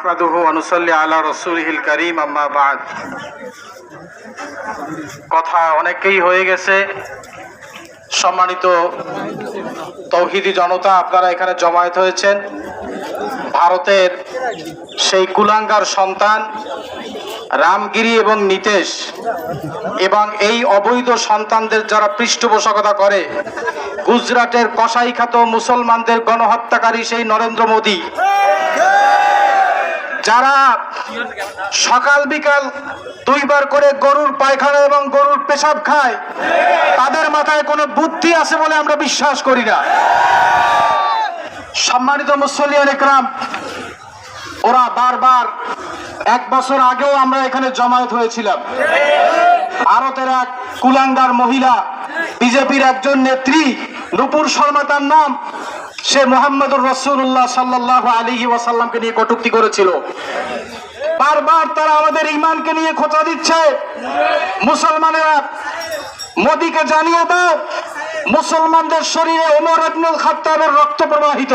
নাহমাদুহু ওয়া নুসাল্লি আলা রাসূলিহিল কারীম আম্মা বা'দ। কথা অনেকই হয়ে গেছে। সম্মানিত তৌহিদি জনতা, আপনারা এখানে জমায়েত হয়েছেন। ভারতের সেই কুলাঙ্গার সন্তান রামগিরি এবং নিতেশ এবং এই অবৈধ সন্তানদের যারা পৃষ্ঠপোষকতা করে, গুজরাটের কসাইখাত মুসলমানদের গণহত্যাকারী সেই নরেন্দ্র মোদী, যারা সকাল বিকাল দুইবার করে গরুর পায়খানা এবং গরুর পেশাব খায়, তাদের মাথায় কোনো বুদ্ধি আছে বলে আমরা বিশ্বাস করি না। সম্মানিত মুসল্লিয়ান ইকরাম, ওরা বারবার, এক বছর আগেও আমরা এখানে জমায়েত হয়েছিলাম। ভারতের এক কুলাঙ্গার মহিলা, বিজেপির একজন নেত্রী, নুপুর শর্মা তার নাম, সে মুহাম্মদুর রাসূলুল্লাহ সাল্লাল্লাহু আলাইহি ওয়াসাল্লামকে নিয়ে কটূক্তি করেছিল। বারবার তারা আমাদের ঈমানকে নিয়ে খোঁচা দিচ্ছে। মুসলমানেরা মোদীকে জানিয়ে দাও, মুসলমানদের শরীরে ওমর ইবনুল খাত্তাবের রক্ত প্রবাহিত।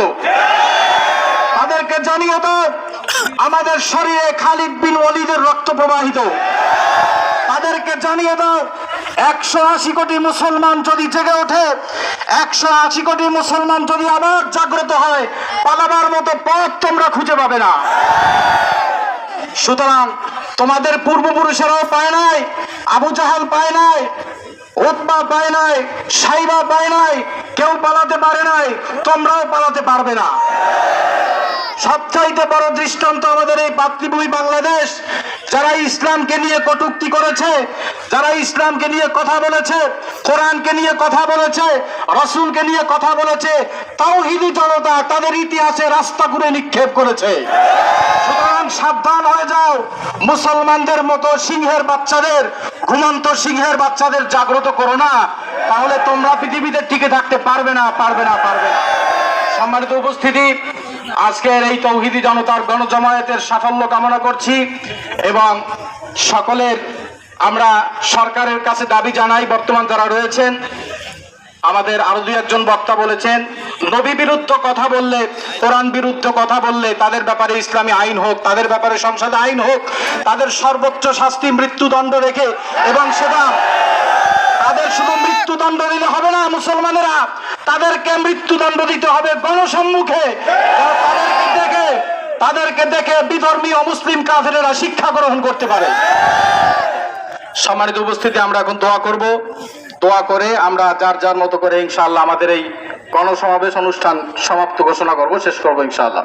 তাদেরকে জানিয়ে দাও, আমাদের শরীরে খালিদ বিন ওয়ালিদের রক্ত প্রবাহিত। তাদেরকে জানিয়ে দাও, 180 কোটি মুসলমান যদি জেগে ওঠে, 180 কোটি মুসলমান যদি আবার জাগ্রত হয়, পালাবার মতো পথ তোমরা খুঁজে পাবে না। সুতরাং তোমাদের পূর্বপুরুষেরাও পায় নাই, আবু জাহাল পায় নাই, উতবা পায় নাই, সাইবা পায় নাই, কেউ পালাতে পারে নাই, তোমরাও পালাতে পারবে না। সবচাইতে বড় দৃষ্টান্ত আমাদের এই মাতৃভূমি বাংলাদেশ। যারা ইসলামকে নিয়ে কটূক্তি করেছে, যারা ইসলামকে নিয়ে কথা বলেছে, কোরআনকে নিয়ে কথা বলেছে, রাসূলকে নিয়ে কথা বলেছে, তাওহীদি জনতা তাদের ইতিহাসে রাস্তা করে নিক্ষেপ করেছে। সুতরাং সাবধান হয়ে যাও, মুসলমানদের মতো সিংহের বাচ্চাদের, ঘুমন্ত সিংহের বাচ্চাদের জাগ্রত করো না, তাহলে তোমরা পৃথিবীতে টিকে থাকতে পারবে না। সম্মানিত উপস্থিতি, আজকের এই তৌহিদি জনতার গণজমায়েতের সাফল্য কামনা করছি এবং সকলের আমরা সরকারের কাছে দাবি জানাই, বর্তমান যারা রয়েছেন, আমাদের আরো দুই একজন বক্তা বলেছেন, নবী বিরুদ্ধ কথা বললে, কোরআন বিরুদ্ধ কথা বললে তাদের ব্যাপারে ইসলামী আইন হোক, তাদের ব্যাপারে সংসদে আইন হোক, তাদের সর্বোচ্চ শাস্তি মৃত্যুদণ্ড রেখে, এবং সেটা তাদের শুধু মৃত্যুদণ্ড দিলে হবে না, মুসলমানেরা তাদেরকে মৃত্যুদণ্ড দিতে হবে গণসম্মুখে। তাদেরকে দেখে বিধর্মী অমুসলিম কাফেরেরা শিক্ষা গ্রহণ করতে পারে। সম্মানিত উপস্থিতি, আমরা এখন দোয়া করব। দোয়া করে আমরা যার যার মতো করে ইনশাআল্লাহ আমাদের এই গণসমাবেশ অনুষ্ঠান সমাপ্ত ঘোষণা করব, শেষ করবো ইনশাআল্লাহ।